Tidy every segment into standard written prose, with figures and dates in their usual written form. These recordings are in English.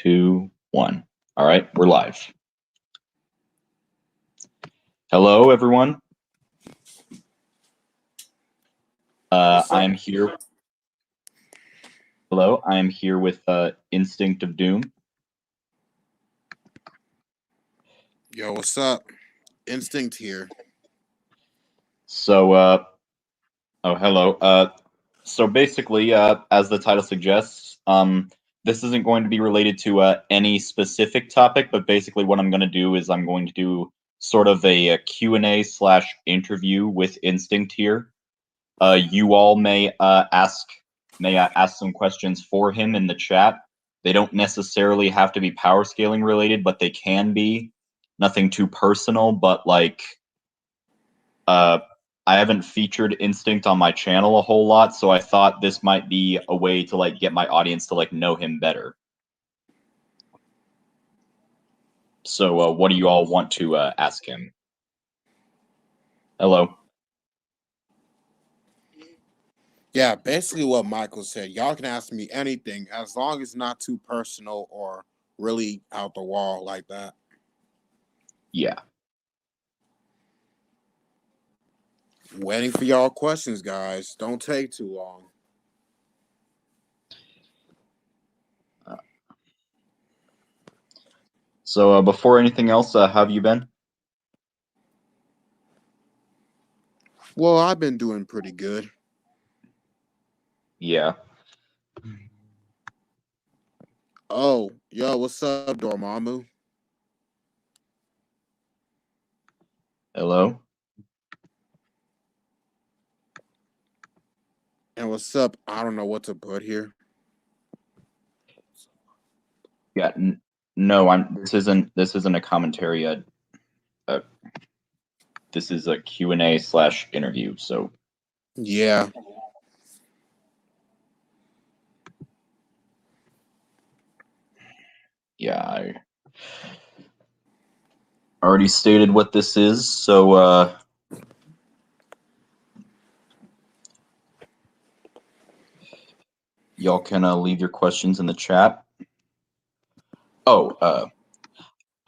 2, 1. All right, we're live. Hello, everyone. I'm here. Hello, I am here with Instinct of Doom. Yo, what's up? Instinct here. So, hello. So basically, as the title suggests, this isn't going to be related to any specific topic, but basically what I'm going to do is I'm going to do sort of a Q&A / interview with Instinct here. You all may ask some questions for him in the chat. They don't necessarily have to be power scaling related, but they can be. Nothing too personal, but like, I haven't featured Instinct on my channel a whole lot, so I thought this might be a way to like get my audience to like know him better. So, what do you all want to ask him? Hello. Yeah, basically what Michael said. Y'all can ask me anything as long as not too personal or really out the wall like that. Yeah. Waiting for y'all questions, guys. Don't take too long. So, before anything else, how have you been? Well, I've been doing pretty good. Yeah. Oh, yo, what's up, Dormammu? Hello. And what's up? I don't know what to put here. Yeah. No, This isn't a commentary. This is a Q&A / interview. So. Yeah. Yeah, I already stated what this is, so y'all can leave your questions in the chat. Oh,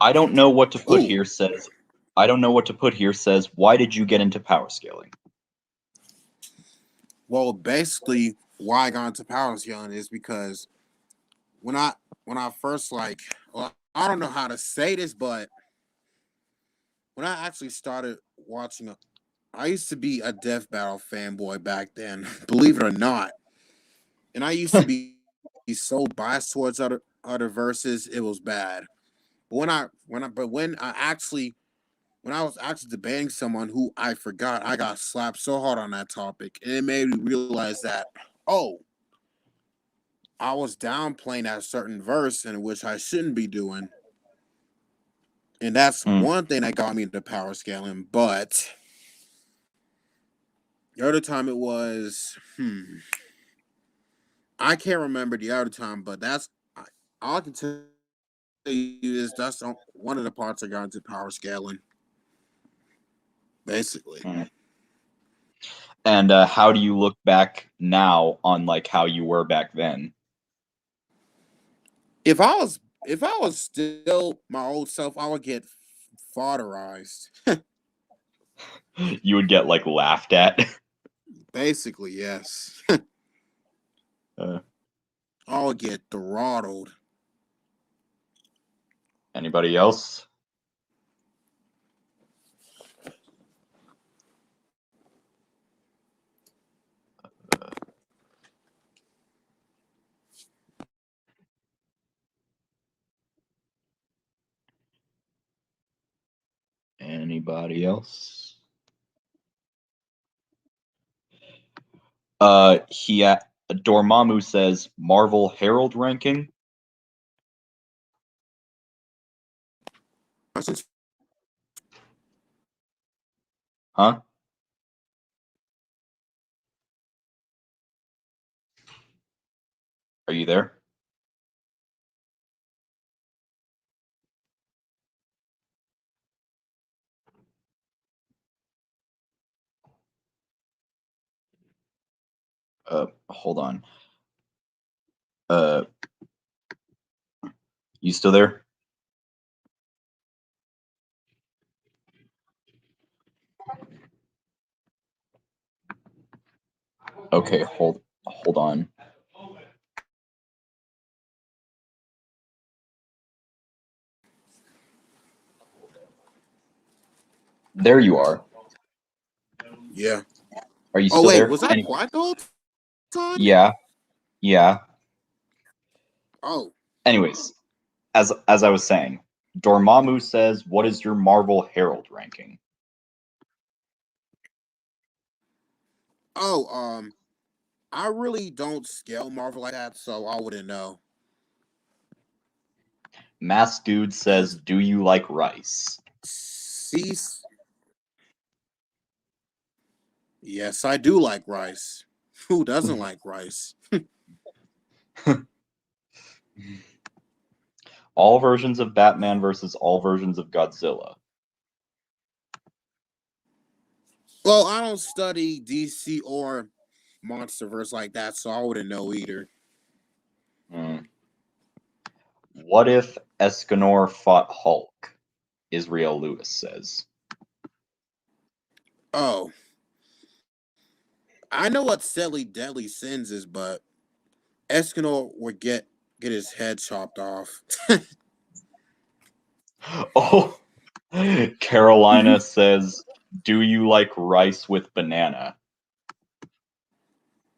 I don't know what to put here. I don't know what to put here. Says, why did you get into power scaling? Well, basically, why I got into power scaling is because when I first well, I don't know how to say this, but when I actually started watching, I used to be a Death Battle fanboy back then, believe it or not, and I used to be so biased towards other verses, it was bad. But when I was actually debating someone who I forgot, I got slapped so hard on that topic, and it made me realize that I was downplaying that certain verse in which I shouldn't be doing. And that's one thing that got me into power scaling. But the other time it was, I can't remember the other time, but that's all I can tell you is that's one of the parts I got into power scaling. Basically. And how do you look back now on like how you were back then? If I was still my old self, I would get fodderized. You would get like laughed at. Basically, yes. I would get throttled. Anybody else? Anybody else? Dormammu says Marvel Herald ranking. Huh? Are you there? Hold on. You still there? Okay, hold on. There you are. Yeah. Are you Oh still wait, there? was that quiet the whole time? Yeah. Oh. Anyways, as I was saying, Dormammu says, "What is your Marvel Herald ranking?" Oh, I really don't scale Marvel like that, so I wouldn't know. Mass Dude says, "Do you like rice?" Cease. Yes, I do like rice. Who doesn't like rice? All versions of Batman versus all versions of Godzilla. Well, I don't study DC or MonsterVerse like that, so I wouldn't know either. What if Escanor fought Hulk? Israel Lewis says. Oh, I know what Silly Deadly Sins is, but Escanor would get his head chopped off. Oh, Carolina says, "Do you like rice with banana?"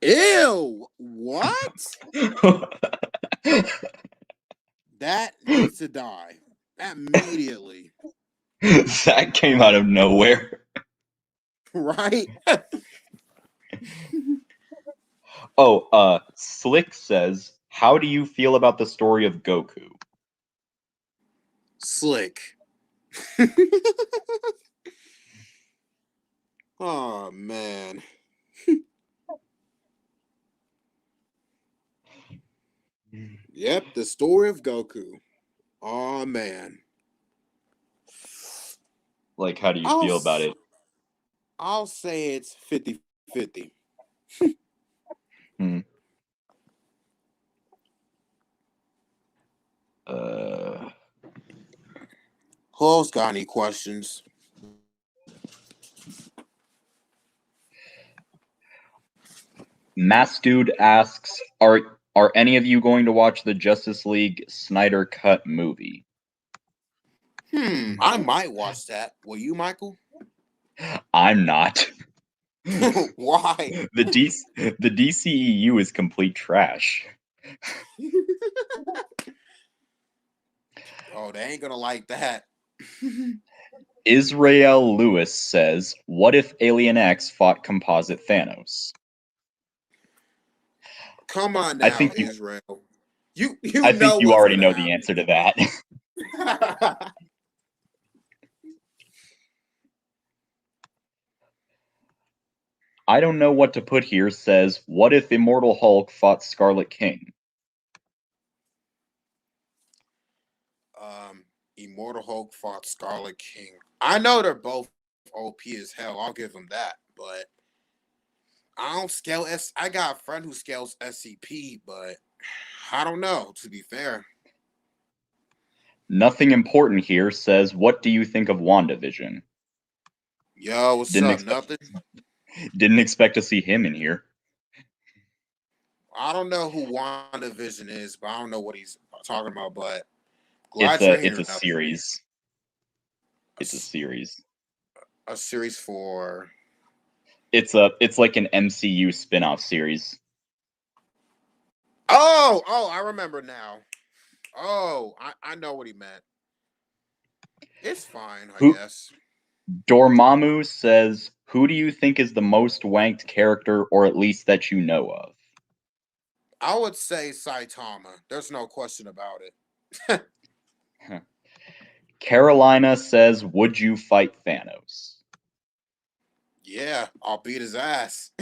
Ew! What? That needs to die immediately. That came out of nowhere. Right? Oh, Slick says, "How do you feel about the story of Goku?" Slick. Oh, man. Yep, the story of Goku. Oh, man. Like, how do you feel about it? I'll say it's 50-50. Hmm. Who else got any questions? Mass Dude asks, "Are any of you going to watch the Justice League Snyder Cut movie?" I might watch that. Will you, Michael? I'm not. Why? The DCEU is complete trash. Oh, they ain't gonna like that. Israel Lewis says, "What if Alien X fought composite Thanos?" Come on I now, think you Israel. I You think know you what's already gonna know the answer to that. happen. I don't know what to put here says, "What if Immortal Hulk fought Scarlet King?" Immortal Hulk fought Scarlet King. I know they're both OP as hell. I'll give them that, but I don't scale S. I got a friend who scales SCP, but I don't know. To be fair, Nothing important here says, "What do you think of WandaVision?" yo, what's Didn't up? expect Nothing. didn't expect to see him in here. I don't know who WandaVision is, but I don't know what he's talking about. But It's glad you're a here. Nothing. series. It's a series. A series for. It's like an MCU spin-off series. Oh, I remember now. Oh, I know what he meant. It's fine, I Who guess. Dormammu says, "Who do you think is the most wanked character, or at least that you know of?" I would say Saitama. There's no question about it. Carolina says, "Would you fight Thanos?" Yeah, I'll beat his ass.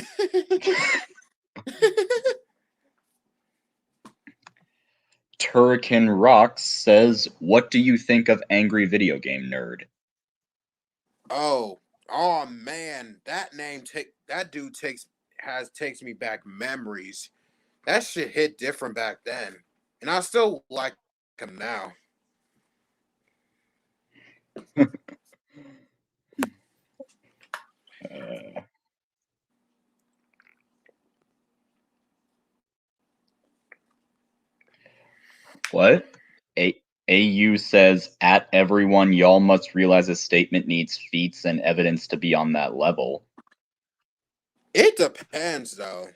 Turrican Rocks says, "What do you think of Angry Video Game Nerd?" oh man, that dude takes me back memories. That shit hit different back then, and I still like him now. What? AU says, at everyone, y'all must realize a statement needs feats and evidence to be on that level. It depends, though.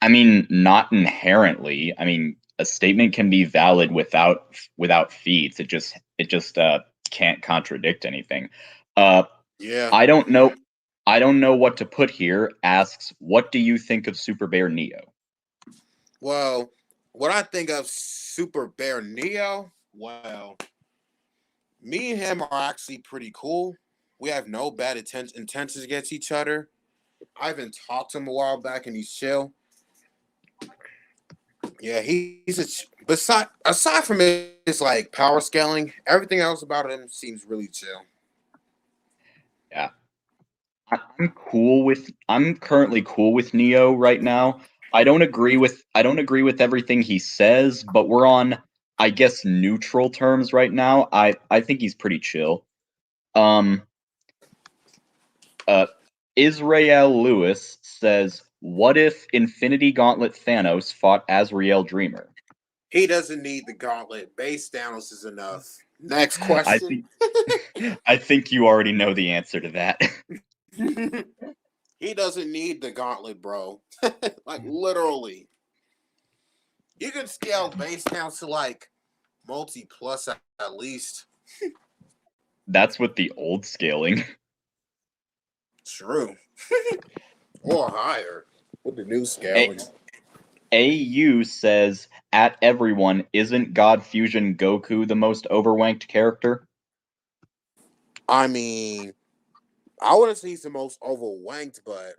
I mean, not inherently. I mean, a statement can be valid without feats. It just can't contradict anything. Yeah. I don't know what to put here. Asks, what do you think of Super Bear Neo? Well, what I think of Super Bear Neo, well, me and him are actually pretty cool. We have no bad intentions against each other. I even talked to him a while back, and he's chill. Yeah, he's aside from his like power scaling, everything else about him seems really chill. Yeah, I'm currently cool with Neo right now. I don't agree with everything he says, but we're on, I guess, neutral terms right now. I think he's pretty chill. Israel Lewis says, what if Infinity Gauntlet Thanos fought Azrael Dreamer? He doesn't need the gauntlet. Base Thanos is enough. Next I question. I think you already know the answer to that. He doesn't need the gauntlet, bro. Like literally. You can scale base counts to like multi plus at least. That's with the old scaling. True. Or higher with the new scaling. AU says, at everyone, isn't God Fusion Goku the most overwanked character? I mean, I wouldn't say he's the most overwanked, but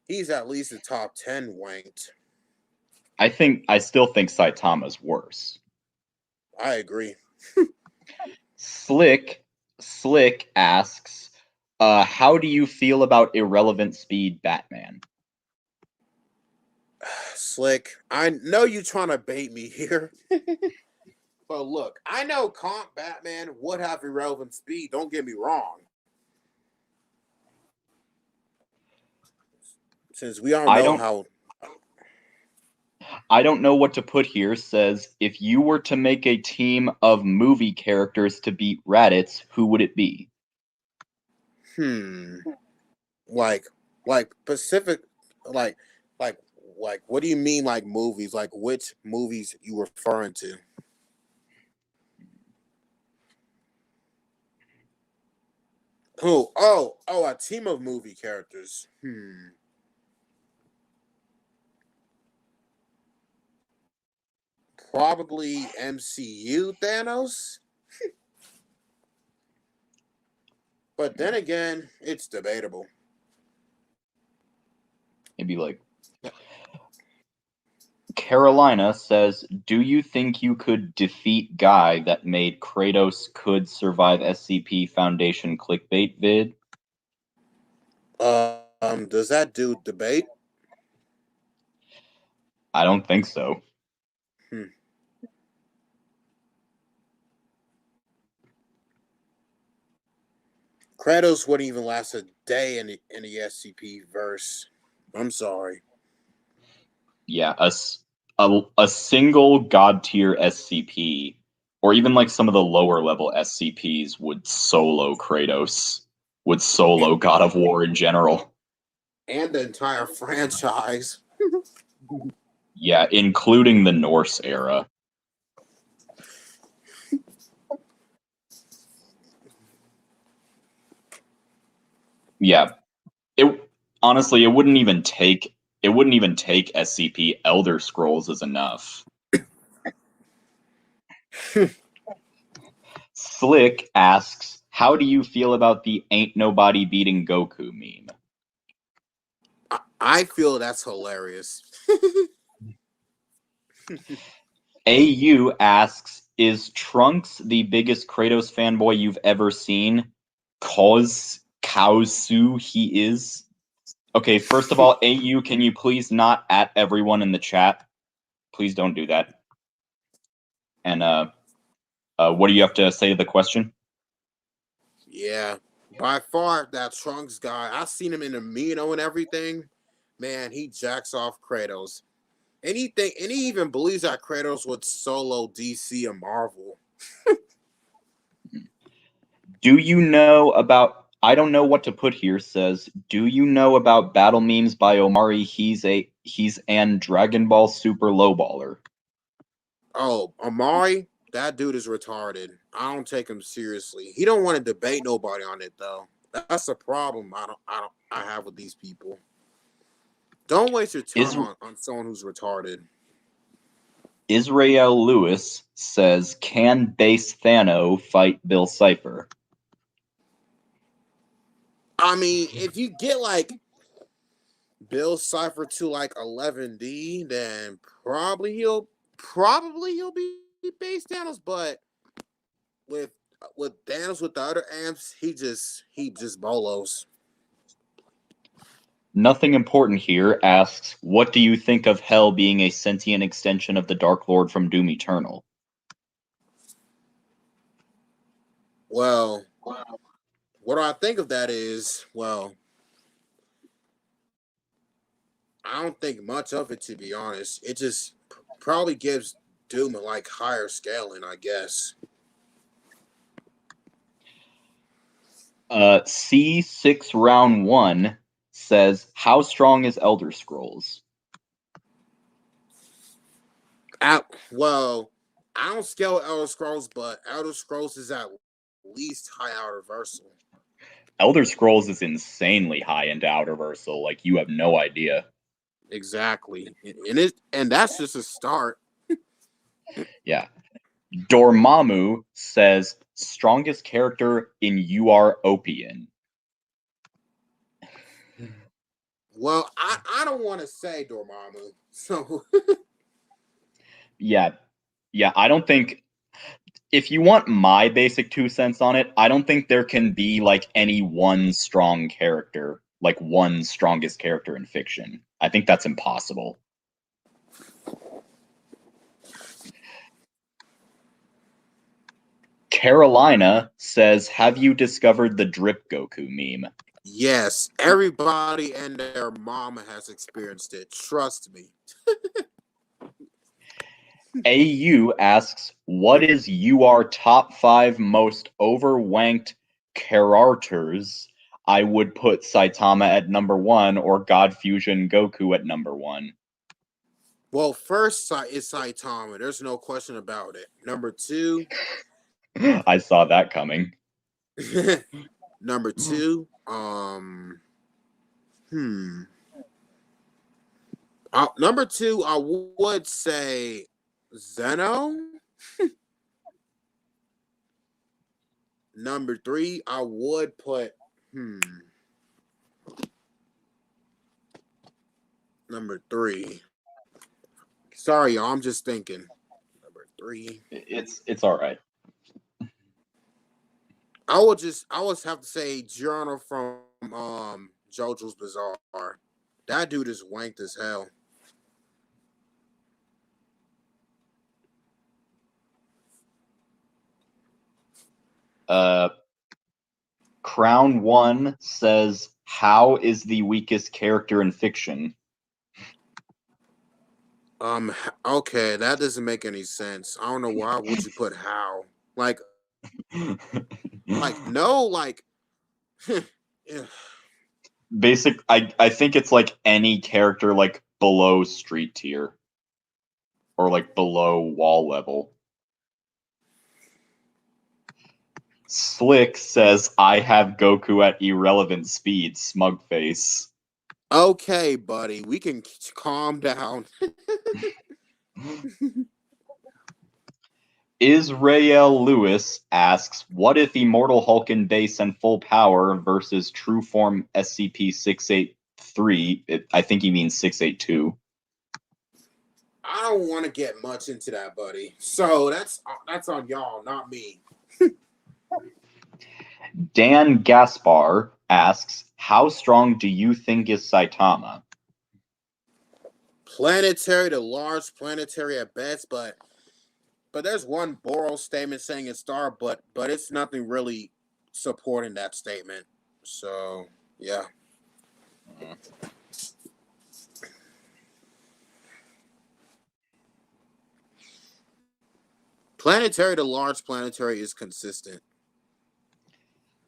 he's at least a top 10 wanked. I still think Saitama's worse. I agree. Slick asks, how do you feel about irrelevant speed Batman? Slick, I know you're trying to bait me here. But look, I know Comp Batman would have irrelevant speed. Don't get me wrong. Since we all know how. I don't know what to put here. Says, if you were to make a team of movie characters to beat Raditz, who would it be? Like Pacific, like what do you mean like movies? Like which movies you referring to? Who? Oh, a team of movie characters. Probably MCU Thanos. But then again, it's debatable. Maybe like Carolina says, do you think you could defeat Guy that made Kratos could survive SCP Foundation clickbait vid? Does that do debate? I don't think so. Kratos wouldn't even last a day in the SCP verse. I'm sorry. Yeah, a single god tier SCP, or even like some of the lower level SCPs, would solo Kratos, would solo God of War in general. And the entire franchise. Yeah, including the Norse era. Yeah, it honestly, it wouldn't even take SCP Elder Scrolls as enough. Slick asks, how do you feel about the ain't nobody beating Goku meme? I feel that's hilarious. AU asks, is Trunks the biggest Kratos fanboy you've ever seen? Cause Kaosu he is? Okay, first of all, AU, can you please not at everyone in the chat? Please don't do that. And What do you have to say to the question? Yeah, by far that Trunks guy. I seen him in the Mino and everything. Man, he jacks off Kratos. Anything, and he even believes that Kratos would solo DC and Marvel. Do you know about? I don't know what to put here. Says, do you know about battle memes by Omari? He's an Dragon Ball Super lowballer. Oh, Amari, that dude is retarded. I don't take him seriously. He don't want to debate nobody on it though. That's a problem. I have with these people. Don't waste your time on someone who's retarded. Israel Lewis says, can base Thano fight Bill Cipher? I mean, if you get like Bill Cipher to like 11D, then probably he'll be base Thanos, but with Thanos with the other amps, he just bolos. Nothing Important Here asks, what do you think of Hell being a sentient extension of the Dark Lord from Doom Eternal? Well, what I think of that is, well, I don't think much of it, to be honest. It just probably gives Doom a like higher scaling, I guess. C6 Round 1 says, how strong is Elder Scrolls? Well, I don't scale Elder Scrolls, but Elder Scrolls is at least high Outerversal. Elder Scrolls is insanely high into Outerversal, like you have no idea. Exactly. And that's just a start. Yeah. Dormammu says, strongest character in UR Oppion. Well, I don't want to say Dormammu. So Yeah, I don't think, if you want my basic 2 cents on it, I don't think there can be like any one strong character, like one strongest character in fiction. I think that's impossible. Carolina says, have you discovered the drip Goku meme? yes, everybody and their mama has experienced it. Trust me. AU asks, what is UR top 5 most overwanked characters? I would put Saitama at number 1 or God Fusion Goku at number 1. Well, first is Saitama. There's no question about it. Number 2. I saw that coming. Number 2. Number 2, I would say Zeno. Number 3, I would put number 3. Sorry, y'all. I'm just thinking. Number 3. It's all right. I would have to say Journal from JoJo's Bizarre. That dude is wanked as hell. Crown 1 says, how is the weakest character in fiction? Okay, that doesn't make any sense. I don't know why would you put how? Like no, like yeah. Basic, I think it's like any character like below street tier. Or like below wall level. Slick says, I have Goku at irrelevant speed, smug face. Okay, buddy, we can calm down. Israel Lewis asks, what if Immortal Hulk in base and full power versus True Form SCP-683? I think he means 682. I don't want to get much into that, buddy. So that's on y'all, not me. Dan Gaspar asks, how strong do you think is Saitama? Planetary to large planetary at best, but but there's one Boros statement saying it's Star, but it's nothing really supporting that statement. So yeah. Planetary to large planetary is consistent.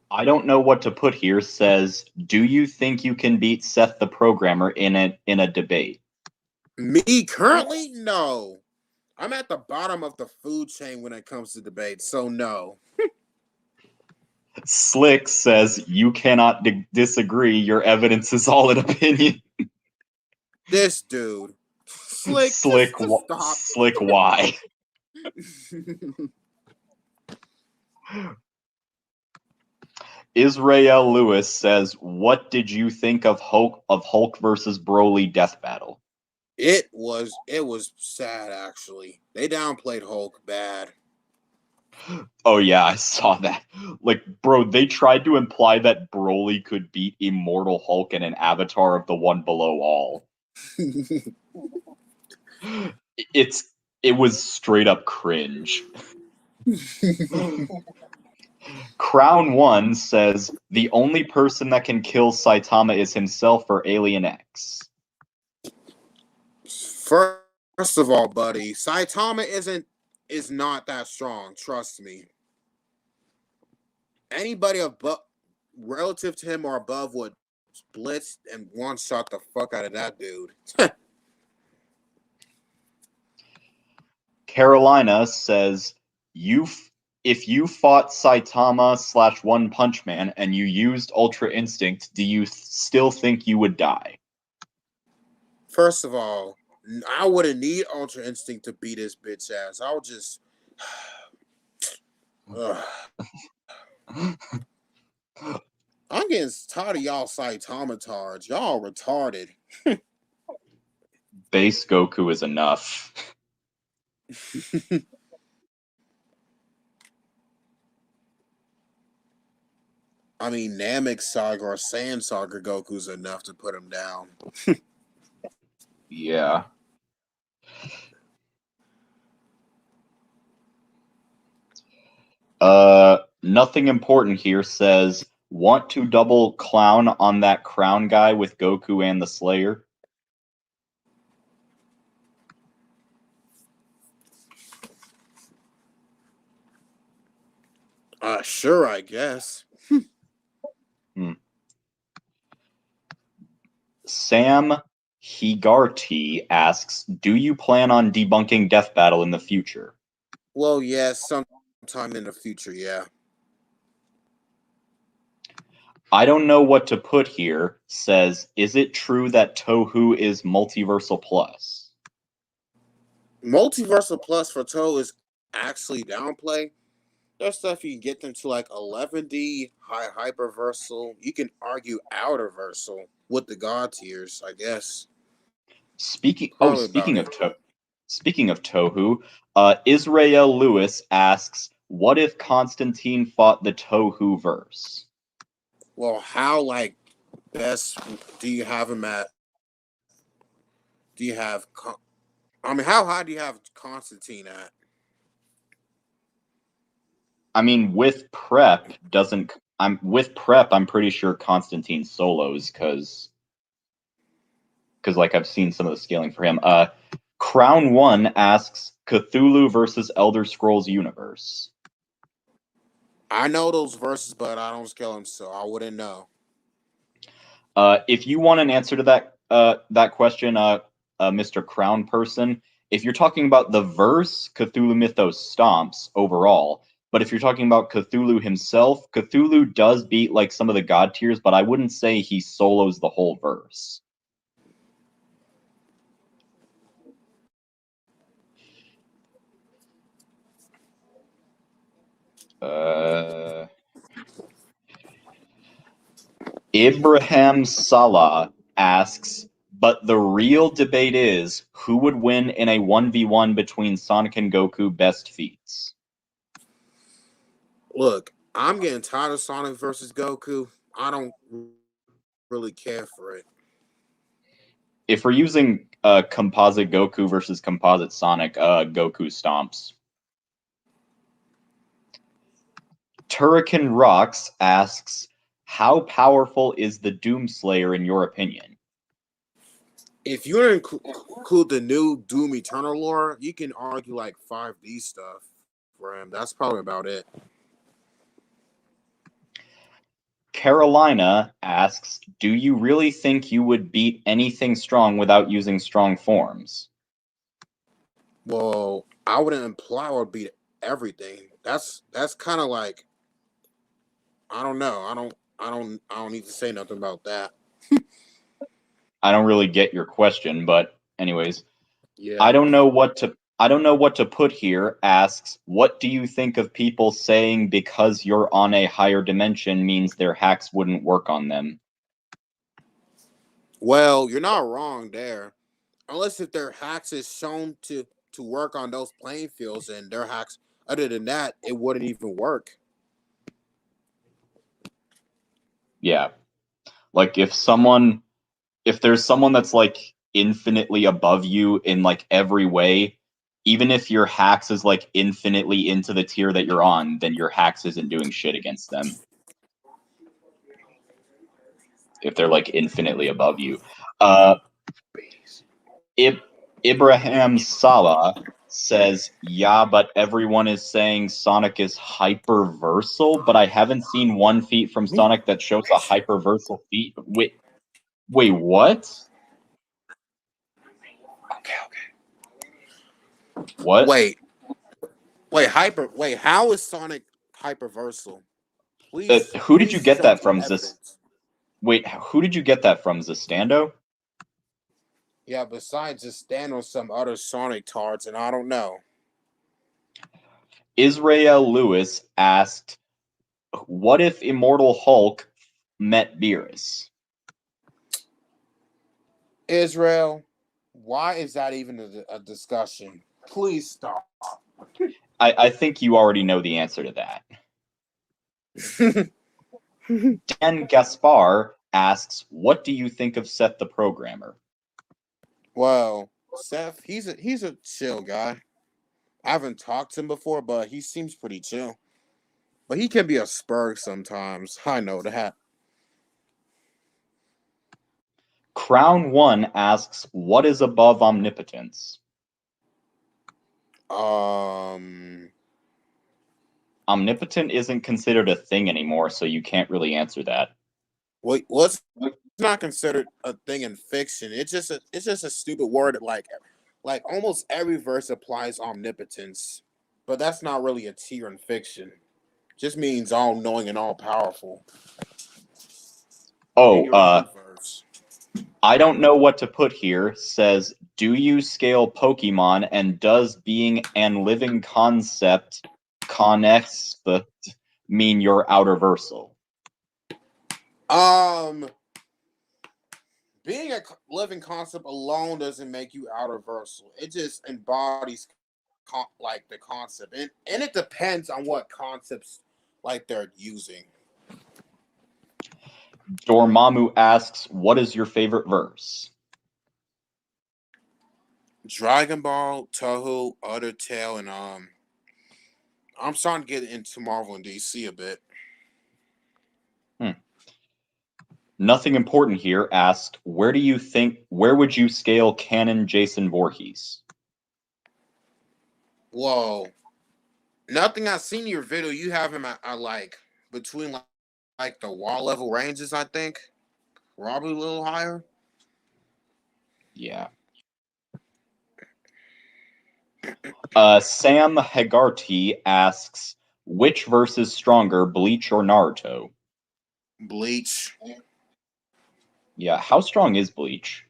I don't know what to put here. Says, do you think you can beat Seth the programmer in a debate? Me currently, no. I'm at the bottom of the food chain when it comes to debate, so no. Slick says, you cannot disagree. Your evidence is all an opinion. This dude, Slick, Slick, just stop. Slick, why? Israel Lewis says, what did you think of Hulk versus Broly death battle? It was sad actually. They downplayed Hulk bad. Oh yeah, I saw that. Like, bro, they tried to imply that Broly could beat Immortal Hulk in an avatar of the one below all. It was straight up cringe. Crown One says the only person that can kill Saitama is himself or Alien X. First of all, buddy, Saitama is not that strong. Trust me. Anybody above, relative to him or above, would blitz and one shot the fuck out of that dude. Carolina says if you fought Saitama / One Punch Man and you used Ultra Instinct, do you still think you would die? First of all, I wouldn't need Ultra Instinct to beat his bitch ass. I would just. I'm getting tired of y'all Saitama tards. Y'all retarded. Base Goku is enough. I mean, Namek Saga or Sand Saga Goku's enough to put him down. Yeah. Nothing important here says, want to double clown on that crown guy with Goku and the Slayer? Sure, I guess. Sam Higarty asks, do you plan on debunking Death Battle in the future? Well, yes, sometime in the future, yeah. I don't know what to put here says, is it true that Tohu is Multiversal Plus? Multiversal Plus for Toe is actually downplay. There's stuff you can get them to like 11D, high hyperversal. You can argue outerversal with the god tiers, I guess. Speaking of Tohu, Israel Lewis asks, what if Constantine fought the Tohu verse? Well, how like best do you have him at? Do you have? I mean, how high do you have Constantine at? I mean, with prep, I'm pretty sure Constantine solos because like I've seen some of the scaling for him. Crown One asks Cthulhu versus Elder Scrolls Universe. I know those verses, but I don't scale them, so I wouldn't know. If you want an answer to that question, Mr. Crown Person, if you're talking about the verse, Cthulhu Mythos stomps overall. But if you're talking about Cthulhu himself, Cthulhu does beat like some of the god tiers, but I wouldn't say he solos the whole verse. Ibrahim Salah asks, but the real debate is who would win in a 1v1 between Sonic and Goku best feats? Look, I'm getting tired of Sonic versus Goku. I don't really care for it. If we're using composite Goku versus composite Sonic, Goku stomps. Turrican Rocks asks, how powerful is the Doomslayer in your opinion? If you include the new Doom Eternal lore, you can argue like 5D stuff for him. That's probably about it. Carolina asks, do you really think you would beat anything strong without using strong forms? Well, I wouldn't imply I would beat everything. That's kind of like, I don't know. I don't need to say nothing about that. I don't really get your question, but anyways, Yeah. I don't know what to put here asks, what do you think of people saying because you're on a higher dimension means their hacks wouldn't work on them? Well, you're not wrong there. Unless if their hacks is shown to work on those playing fields and their hacks, other than that, it wouldn't even work. Yeah. Like if there's someone that's like infinitely above you in like every way, even if your hacks is like infinitely into the tier that you're on, then your hacks isn't doing shit against them. If they're like infinitely above you. Ibrahim Salah says, yeah, but everyone is saying Sonic is hyperversal, but I haven't seen one feat from Sonic that shows a hyperversal feat. Wait, what? Okay. What? Wait, how is Sonic hyperversal? Who did you get show that me from? evidence. Wait, who did you get that from? Zastando? Yeah, besides just Thanos, some other Sonic tards, and I don't know. Israel Lewis asked, what if Immortal Hulk met Beerus? Israel, why is that even a discussion? Please stop. I think you already know the answer to that. Dan Gaspar asks, what do you think of Seth the Programmer? Well, Seth, he's a chill guy. I haven't talked to him before, but he seems pretty chill. But he can be a spurg sometimes. I know that. Crown One asks, what is above omnipotence? Omnipotent isn't considered a thing anymore, so you can't really answer that. Wait, what's not considered a thing in fiction? It's just a stupid word that like almost every verse applies omnipotence, but that's not really a tier in fiction. It just means all knowing and all powerful. I don't know what to put here says, do you scale Pokemon, and does being an living concept mean you're outerversal? Being a living concept alone doesn't make you outerversal. It just embodies like the concept, and it depends on what concepts like they're using. Dormammu asks, what is your favorite verse? Dragon Ball, Toho, Undertale, and I'm starting to get into Marvel and DC a bit. Nothing Important Here asked, where would you scale canon Jason Voorhees? Whoa. Nothing I've seen in your video, you have him at like between like the wall level ranges, I think. Probably a little higher. Yeah. Sam Hagarty asks, which verse is stronger, Bleach or Naruto? Bleach. Yeah, how strong is Bleach?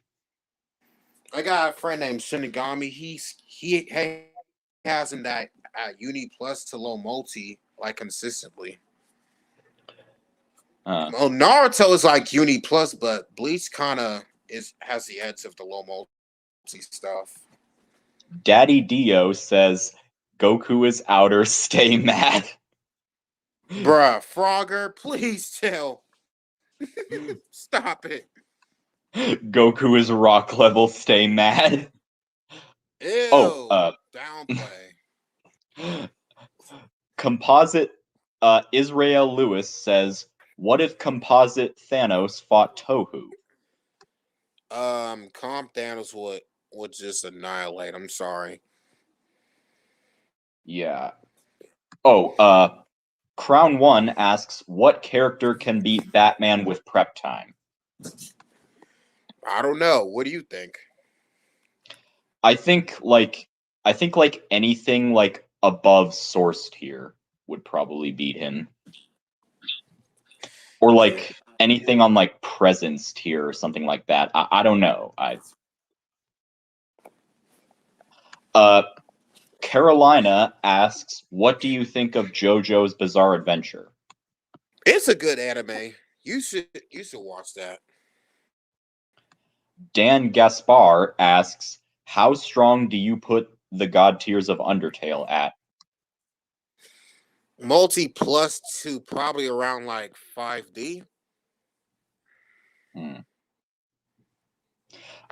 I got a friend named Shinigami. He has him that at uni plus to low multi like consistently. Well, Naruto is like uni plus, but Bleach kind of has the edge of the low multi stuff. Daddy Dio says, Goku is outer, stay mad. Bruh, Frogger, please chill. Stop it. Goku is rock level, stay mad. Ew. Downplay. Composite Israel Lewis says, "What if composite Thanos fought Tohu?" Comp Thanos would just annihilate. I'm sorry. Yeah. Oh, Crown One asks, "What character can beat Batman with prep time?" I don't know. What do you think? I think like anything like above source tier would probably beat him. Or like anything on like presence tier or something like that. I don't know. Carolina asks, "What do you think of JoJo's Bizarre Adventure?" It's a good anime. You should watch that. Dan Gaspar asks, "How strong do you put the God tiers of Undertale at?" Multi plus two, probably around like 5D.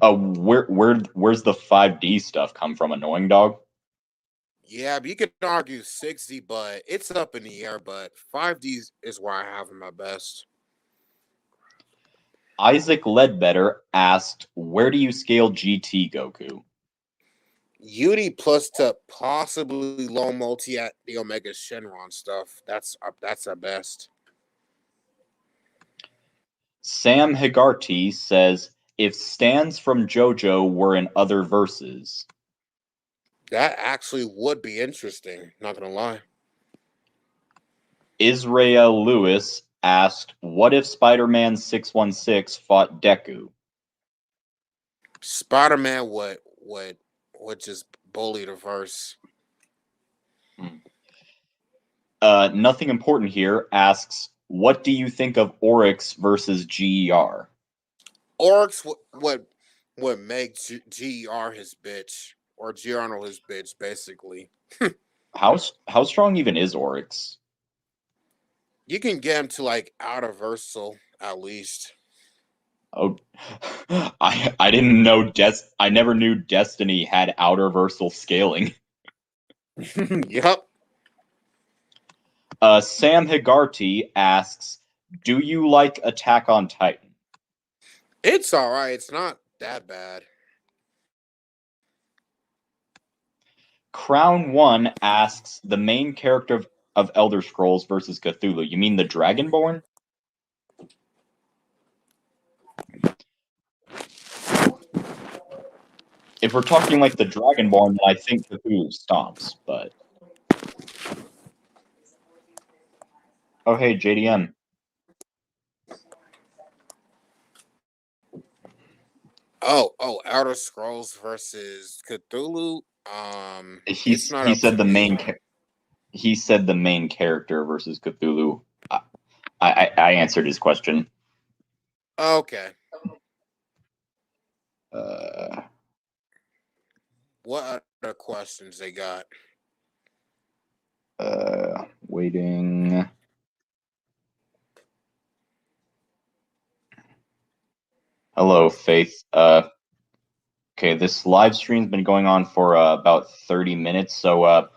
Where's the 5D stuff come from? Annoying Dog? Yeah, but you could argue 60, but it's up in the air. But 5D is where I have him at best. Isaac Ledbetter asked, "Where do you scale GT Goku?" UD plus to possibly low multi at the Omega Shenron stuff. That's our best. Sam Higarty says, "If stands from JoJo were in other verses." That actually would be interesting. Not gonna lie. Israel Lewis asked, "What if Spider-Man 616 fought Deku?" Spider-Man would just bully the verse. Nothing important here asks, "What do you think of Oryx versus GER?" Oryx would make GER his bitch, or Giorno his bitch, basically. How strong even is Oryx? You can get him to like outer versal at least. Oh, I didn't know I never knew Destiny had outer versal scaling. Yep. Sam Higarty asks, "Do you like Attack on Titan?" It's all right. It's not that bad. Crown One asks, "The main character of Elder Scrolls versus Cthulhu. You mean the Dragonborn?" If we're talking like the Dragonborn, then I think Cthulhu stomps, but... Oh, hey, JDM. Oh, Elder Scrolls versus Cthulhu. It's not He up to said the me. he said the main character versus Cthulhu. I answered his question. Okay. Uh, What other questions they got? Waiting. Hello, Faith. Okay, this live stream's been going on for about 30 minutes, so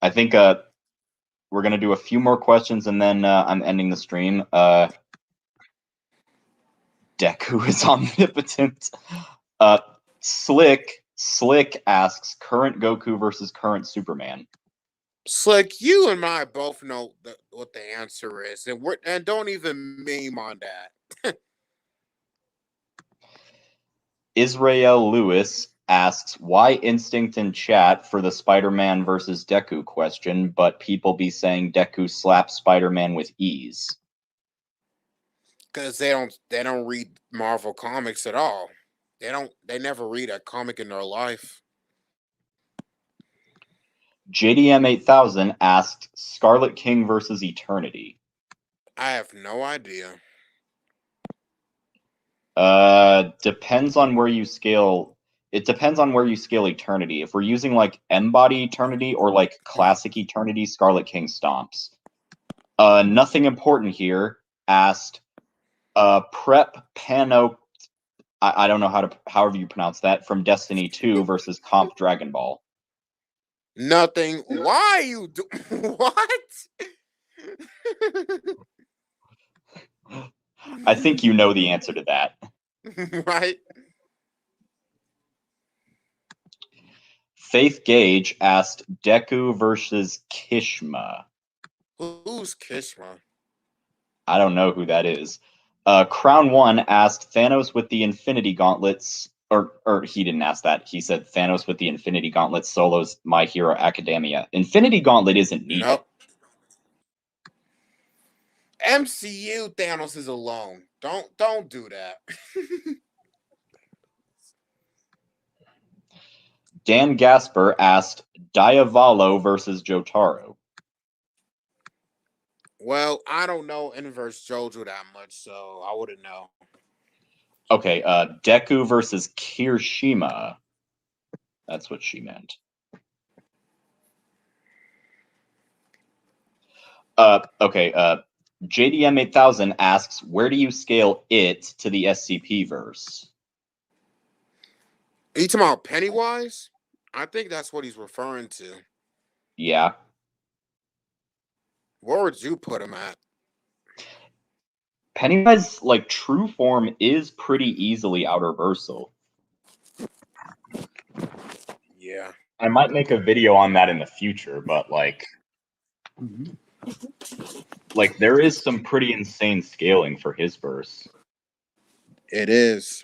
I think we're gonna do a few more questions and then I'm ending the stream. Deku is omnipotent. Slick asks, "Current Goku versus current Superman." Slick, you and I both know what the answer is, and don't even meme on that. Israel Lewis asks, "Why instinct in chat for the Spider-Man versus Deku question, but people be saying Deku slaps Spider-Man with ease?" Because they don't read Marvel comics at all. They never read a comic in their life. JDM 8000 asked, "Scarlet King versus Eternity." I have no idea. Depends on where you scale. It depends on where you scale Eternity. If we're using like M-body Eternity or like classic Eternity, Scarlet King stomps. Nothing important here asked, Prep Pano. I don't know however you pronounce that, from Destiny 2 versus Comp Dragon Ball. Nothing. Why you do what? I think you know the answer to that. Right? Faith Gage asked Deku versus Kishma. Who's Kishma? I don't know who that is. Crown One asked Thanos with the Infinity Gauntlets, or he didn't ask that. He said Thanos with the Infinity Gauntlets solos My Hero Academia. Infinity Gauntlet isn't needed. Nope. MCU Thanos is alone. Don't do that. Dan Gasper asked Diavolo versus Jotaro. Well, I don't know Inverse JoJo that much, so I wouldn't know. Okay, Deku versus Kirishima. That's what she meant. Okay, JDM 8000 asks, where do you scale it to the SCP verse? Are you talking about Pennywise? I think that's what he's referring to. Yeah. Where would you put him at? Pennywise, like, true form is pretty easily out-reversal. Yeah. I might make a video on that in the future, but, like, there is some pretty insane scaling for his verse. It is.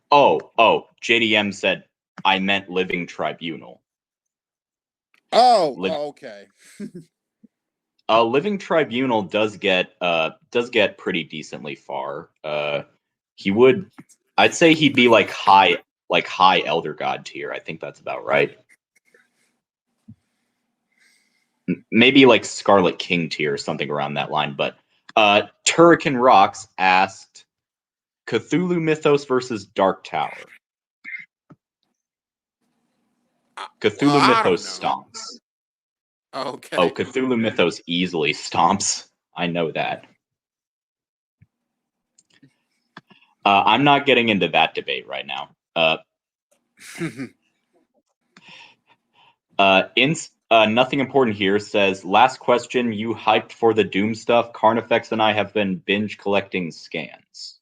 Oh, JDM said, I meant Living Tribunal. Okay. Living Tribunal does get pretty decently far. He would, I'd say he'd be like high Elder God tier. I think that's about right. Maybe like Scarlet King tier or something around that line. But Turrican Rocks asked Cthulhu Mythos versus Dark Tower. Cthulhu Mythos stomps. Okay. Oh, Cthulhu Mythos easily stomps. I know that. I'm not getting into that debate right now. Nothing important here says, last question, you hyped for the Doom stuff? Carnifex and I have been binge collecting scans.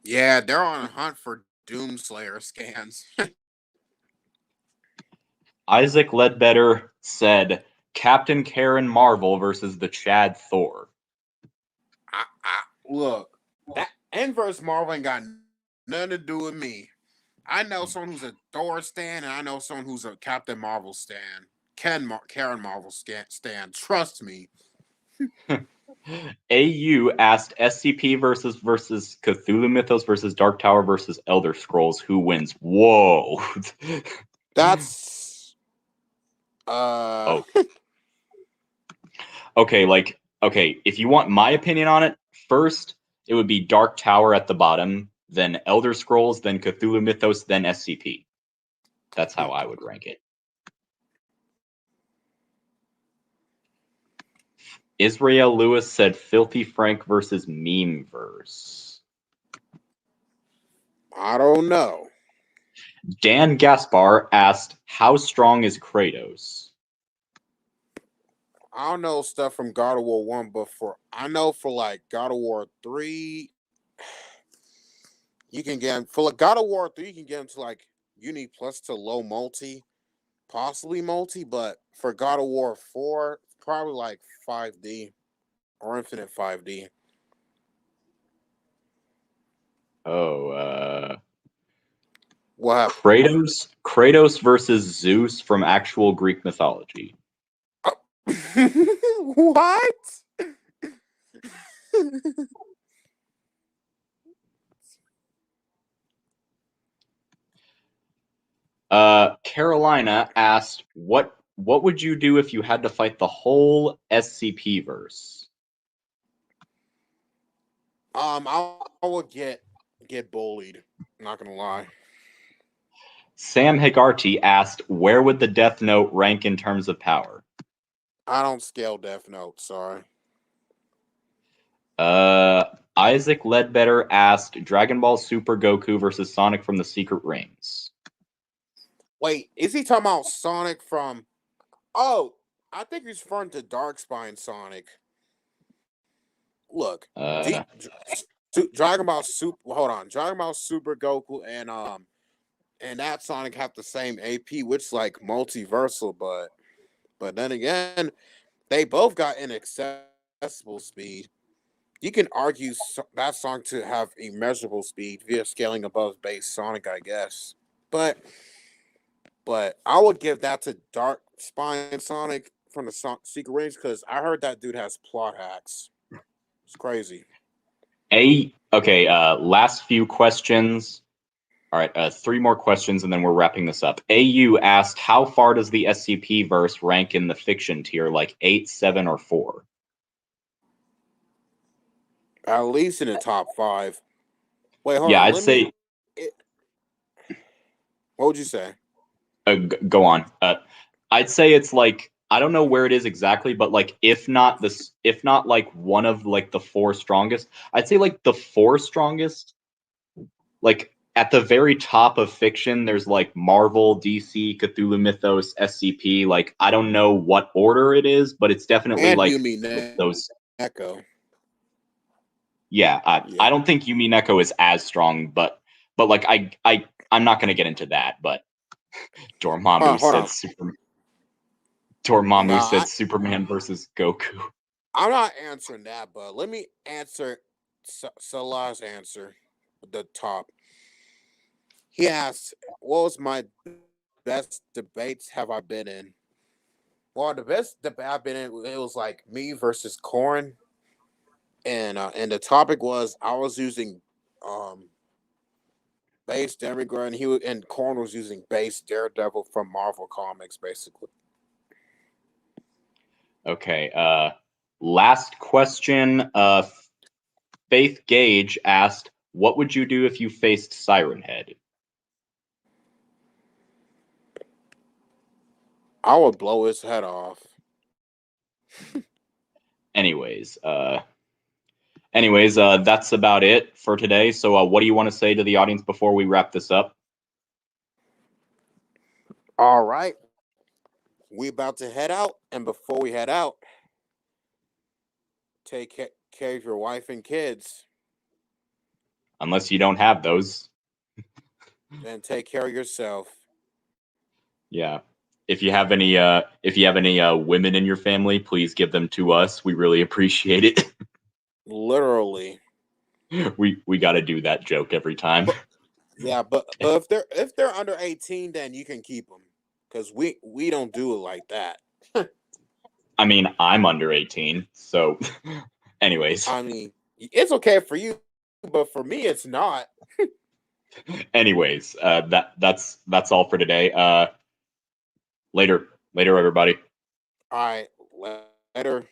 Yeah, they're on a hunt for Doomslayer scans. Isaac Ledbetter said, Captain Karen Marvel versus the Chad Thor. Look, that Inverse Marvel ain't got nothing to do with me. I know someone who's a Thor stan, and I know someone who's a Captain Marvel stan. Karen Marvel stan. Trust me. AU asked SCP versus Cthulhu Mythos versus Dark Tower versus Elder Scrolls. Who wins? Whoa. That's Oh. Okay, if you want my opinion on it, first it would be Dark Tower at the bottom, then Elder Scrolls, then Cthulhu Mythos, then SCP. That's how I would rank it. Israel Lewis said Filthy Frank versus Memeverse. I don't know. Dan Gaspar asked, how strong is Kratos? I don't know stuff from God of War 1, but I know for like God of War 3, you can get for like God of War 3, you can get into like Uni plus to low multi, possibly multi, but for God of War 4, probably like 5D or infinite 5D. What? Kratos versus Zeus from actual Greek mythology. What? Carolina asked, what would you do if you had to fight the whole SCP verse? I would get bullied. I'm not gonna lie. Sam Higarty asked, where would the Death Note rank in terms of power? I don't scale Death Note, sorry. Isaac Ledbetter asked, Dragon Ball Super Goku versus Sonic from the Secret Rings. Wait, is he talking about Sonic from... Oh, I think he's referring to Darkspine Sonic. look, Uh, Dragon Ball Super. Hold on, Dragon Ball Super Goku and that Sonic have the same AP, which is like multiversal, but then again, they both got inaccessible speed. You can argue that song to have immeasurable speed via scaling above base Sonic, I guess. But I would give that to Dark Spine Sonic from the Secret Rings because I heard that dude has plot hacks. It's crazy. okay. Last few questions. All right, 3 more questions, and then we're wrapping this up. AU asked, how far does the SCP verse rank in the fiction tier? Like 8, 7, or 4? At least in the top 5. Wait, hold Yeah, on. I'd say. What would you say? Go on. I'd say it's like, I don't know where it is exactly, but like if not like one of like the 4 strongest, I'd say like the 4 strongest. Like at the very top of fiction, there's like Marvel, DC, Cthulhu Mythos, SCP. Like I don't know what order it is, but it's definitely And like those. Echo. Yeah, I don't think Yumi Neko is as strong, but like I'm not gonna get into that. But Dormammu said Superman. Dormammu said Superman versus Goku. I'm not answering that, but let me answer Salah's answer at the top. He asked, what was my best debates have I been in? Well, the best debate I've been in, it was like me versus Corn. And the topic was I was using base Demigod and Corn was using base Daredevil from Marvel Comics, basically. Okay. Last question. Faith Gage asked, "What would you do if you faced Siren Head?" I would blow his head off. Anyways, that's about it for today. So, what do you want to say to the audience before we wrap this up? All right. We about to head out, and before we head out, take care of your wife and kids. Unless you don't have those. And take care of yourself. Yeah. If you have any women in your family, please give them to us. We really appreciate it. Literally. We got to do that joke every time. But if they're under 18, then you can keep them because we don't do it like that. I mean, I'm under 18, so anyways. I mean, it's okay for you, but for me, it's not. Anyways, that's all for today. Later, everybody. All right, later.